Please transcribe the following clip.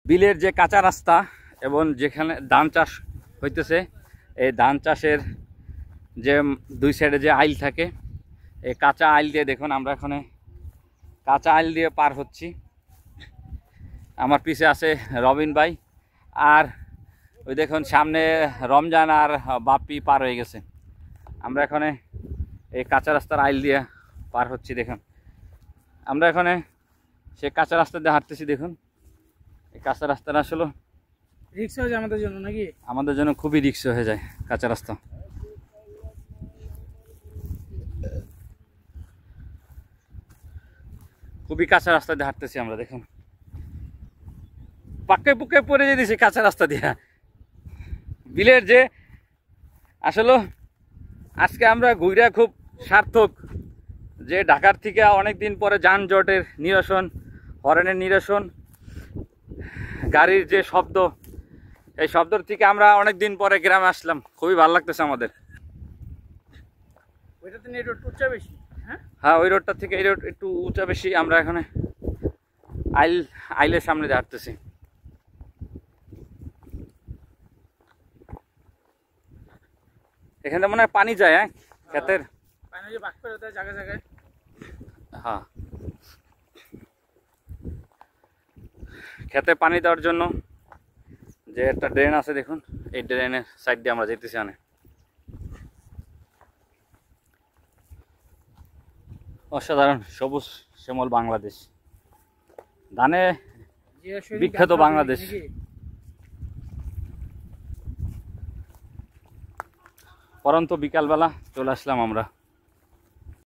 বিলের যে কাঁচা রাস্তা এবং যেখানে ধান চাষ হইতেছে, এই ধান চাষের যে দুই সাইডে যে আইল থাকে, এই কাঁচা আইল দিয়ে দেখুন আমরা এখানে কাঁচা আইল দিয়ে পার হচ্ছি। আমার পিছে আছে রবিন ভাই, আর ওই দেখুন সামনে রমজান আর বাপ্পি পার হয়ে গেছে। আমরা এখানে এই কাঁচা রাস্তার আইল দিয়ে পার হচ্ছি। দেখুন আমরা এখানে সে কাঁচা রাস্তা দিয়ে হাঁটতেছি। দেখুন এই কাঁচা রাস্তাটা আসলে রিস্ক হয়ে যায় আমাদের জন্য, নাকি? আমাদের জন্য খুবই রিস্ক হয়ে যায় কাঁচা রাস্তা। খুবই কাঁচা রাস্তা দিয়ে হাঁটতেছি আমরা। দেখুন পাক্কে পুক্কে পড়ে যেতেছি কাঁচা রাস্তা দিয়ে। বিলের যে আসলে আজকে আমরা ঘুরে খুব সার্থক, যে ঢাকার থেকে অনেক দিন পরে যানজটের নিরসন, হর্নের নিরসন, গাড়ির যে শব্দ, এই শব্দর থেকে আমরা অনেক দিন পরে গ্রামে আসলাম। খুবই ভালো লাগতেছে আমাদের। ওইটাতে নেটওয়ার্ক উচ্চা বেশি। হ্যাঁ, ওই রোডটা থেকে এই রোড একটু উঁচা বেশি। আমরা এখানে আইলের সামনে দিয়ে হাঁটতেছি। এখানে মনে হয় পানি যায়, হ্যাঁ ক্ষেতের পানি যে বাক করে দেয় জায়গায় জায়গায়। হ্যাঁ, খেতে পানি দেওয়ার জন্য যে একটা ড্রেন আছে, দেখুন এই ড্রেনের সাইড দিয়ে আমরা যেতেছি। অনেক অসাধারণ সবুজ শ্যামল বাংলাদেশ, ধানে বিখ্যাত বাংলাদেশ। পরন্ত বিকালবেলা চলে আসলাম আমরা।